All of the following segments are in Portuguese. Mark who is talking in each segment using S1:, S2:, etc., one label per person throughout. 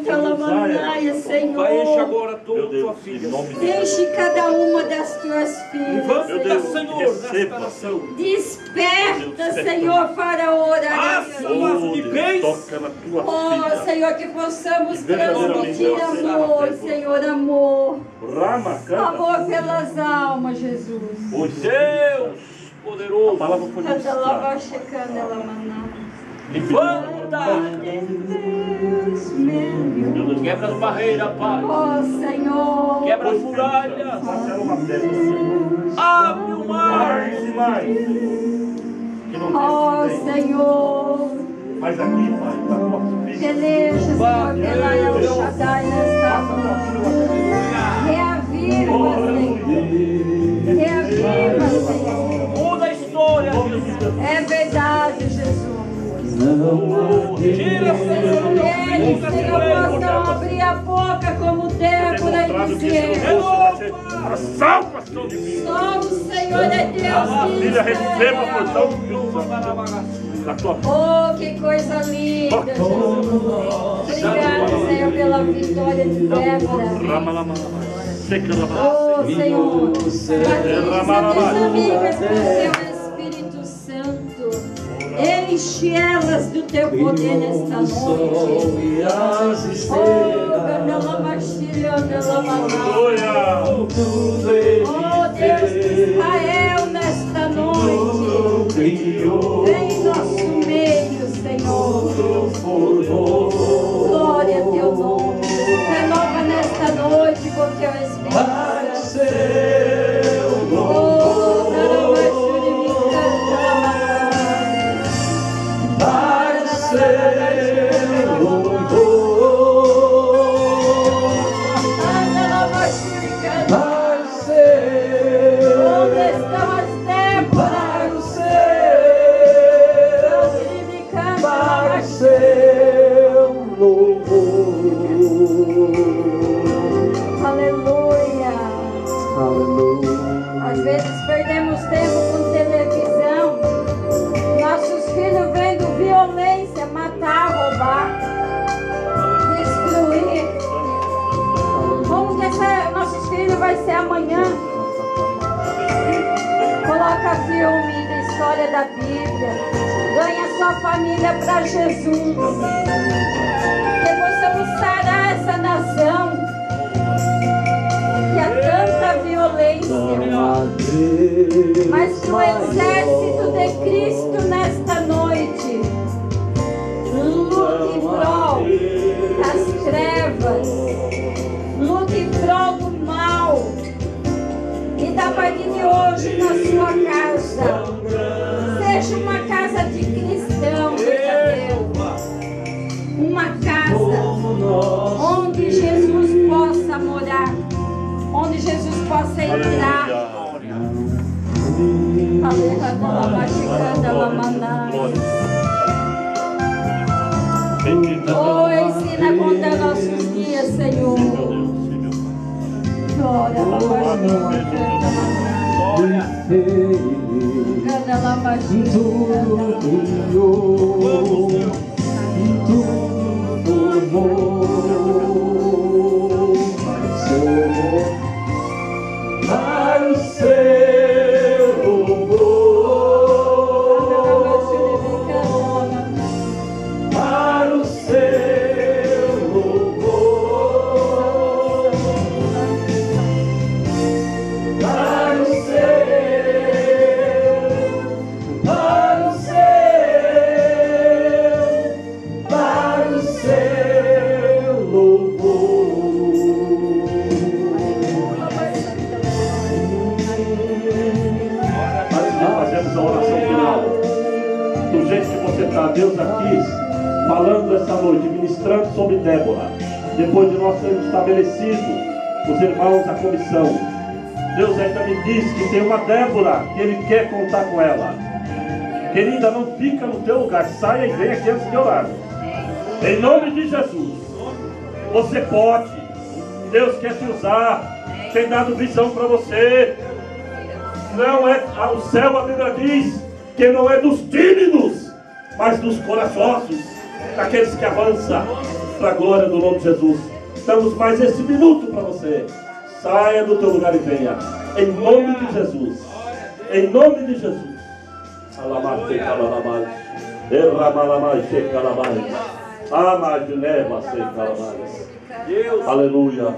S1: Cantalamandaia, Senhor.
S2: Pai, enche agora tua filha.
S1: Enche cada uma das tuas filhas.
S2: Levanta, Senhor, nesta nação.
S1: Desperta, Senhor, para orar.
S2: De bens.
S1: Oh, Senhor, que possamos transmitir amor, Senhor, amor. Amor pelas almas, Jesus.
S2: O Deus poderoso.
S1: Levanta.
S2: Quebra as barreiras, Pai.
S1: Oh, Senhor.
S2: Quebra as muralhas. Abre o mar.
S1: Oh, Senhor.
S3: Mas aqui, Pai, está a tua filha.
S1: Peleja, Senhor, pela El Shaddai nesta noite. Reaviva, Senhor. Reaviva, Senhor.
S2: Muda a história, Jesus.
S1: É verdade, Jesus.
S2: Tira, Senhor.
S1: Eles, Senhor, possam abrir a boca como Débora e dizer: somos, Senhor, é Deus.
S3: Filha, receba a porção da tua vida.
S1: Oh, que coisa linda, Jesus. Obrigada, Senhor, pela vitória de Débora. Oh, Senhor, batiza minhas amigas com teu Espírito Santo. Enche elas do teu poder nesta noite. Oh, Gandalamashiri, Andalamaná. Oh, Deus de Israel, nesta noite. Vem em nosso meio, Senhor. Glória a teu nome. Renova nesta noite com teu Espírito Santo. Oh, Gandalamashiri, às vezes perdemos tempo com televisão. Nossos filhos vendo violência, matar, roubar, destruir. Como que nossos filhos vai ser amanhã? Coloca filme da história da Bíblia. Ganha sua família para Jesus. Que possamos sarar essa nação. Que há tanta violência, mas que o exército de Cristo nesta noite lute em prol das trevas, lute em prol do mal, e da partir de hoje na sua casa seja uma casa de cristão, uma casa onde Jesus possa morar, onde Jesus possa entrar. Oh, ensina a contar nossos dias, Senhor. Glória a
S4: para o seu louvor, para o seu louvor, para o seu louvor.
S3: Fazemos a oração final. Do jeito que você está, Deus aqui falando essa noite, ministrando sobre Débora. Depois de nós termos estabelecido os irmãos a comissão, Deus ainda me diz que tem uma Débora que Ele quer contar com ela. Querida, não fica no teu lugar, saia e venha aqui antes de orar. Em nome de Jesus, você pode. Deus quer te usar. Tem dado visão para você. Não é o céu, a Bíblia diz que não é dos tímidos, mas dos corajosos, daqueles que avançam. para a glória do nome de Jesus. Damos mais esse minuto para você. Saia do teu lugar e venha. Em nome de Jesus. Em nome de Jesus. Aleluia.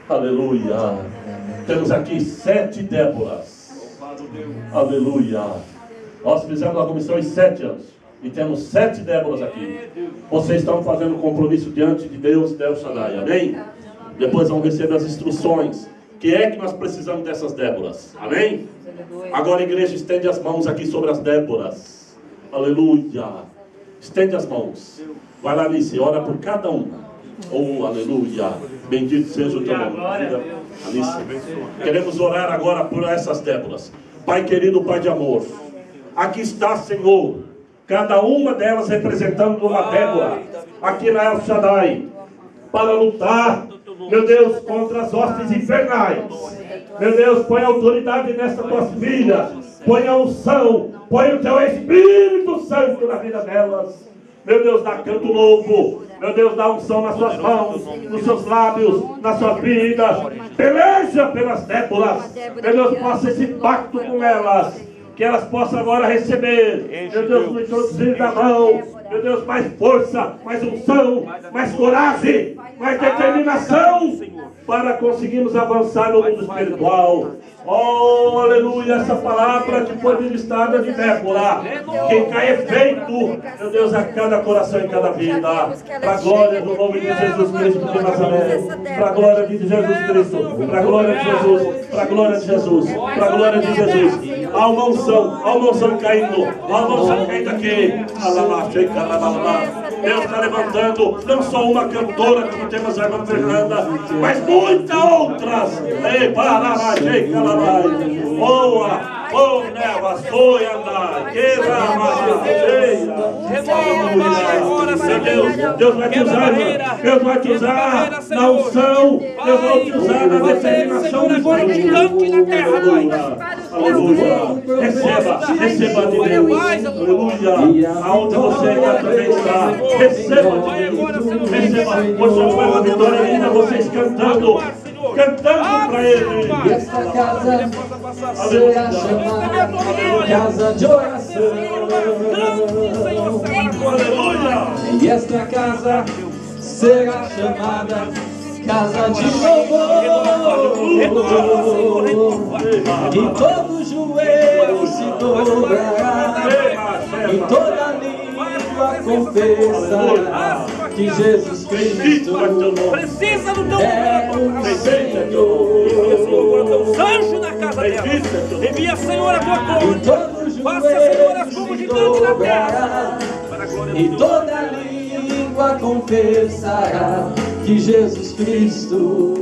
S3: Aleluia. Temos aqui 7 Déboras. Aleluia. Nós fizemos a comissão em 7 anos. E temos 7 Déboras aqui. Vocês estão fazendo um compromisso diante de Deus, Deus Shaddai. Amém? Depois vão receber as instruções. Que é que nós precisamos dessas Déboras? Amém? Agora a igreja estende as mãos aqui sobre as Déboras. Aleluia. Estende as mãos. Vai lá, Alice, ora por cada uma. Oh, aleluia. Bendito seja o teu nome. Alice, queremos orar agora por essas Déboras. Pai querido, Pai de amor. Aqui está, Senhor. Cada uma delas representando uma Débora. Aqui na El Shaddai. Para lutar, meu Deus, contra as hostes infernais. Meu Deus, põe autoridade nessas tuas filhas. Põe a unção. Põe o teu Espírito Santo na vida delas. Meu Deus, dá canto novo. Meu Deus, dá unção nas suas mãos, nos seus lábios, nas suas vidas. Peleja pelas Déboras. Meu Deus, faça esse pacto com elas. Que elas possam agora receber, meu Deus, nos introduzir na mão. Meu Deus, mais força, mais unção, mais coragem, mais determinação. Para conseguirmos avançar no mundo espiritual. Oh, aleluia, essa palavra que foi ministrada de Débora, que cai efeito, meu Deus, a cada coração e cada vida, para a glória do nome de Jesus Cristo de Nazaré, para a glória de Jesus Cristo, para a glória de Jesus, para a glória de Jesus, para a glória de Jesus. Há uma unção caindo, há uma unção caindo aqui. Deus está levantando não só uma cantora, como temos a irmã Fernanda, mas muitas outras. Boa, oh, neva, foi andar, que Deus vai te usar, Deus vai te usar na unção, Deus vai te usar na determinação de receba de Deus, aleluia, aonde você também está, receba de Deus, receba, hoje foi uma vitória linda, vocês cantando para Ele.
S4: E esta casa será chamada casa de oração.
S3: Aleluia.
S4: E esta casa será chamada casa de louvor. E todo joelho se dobrará, e toda língua confessará que Jesus Cristo
S2: Precisa do teu
S4: é o Senhor.
S2: Os anjos na casa dela. Envia, Senhor, a tua glória. Faça, Senhor, as comunidades na terra.
S4: E toda língua confessará que Jesus Cristo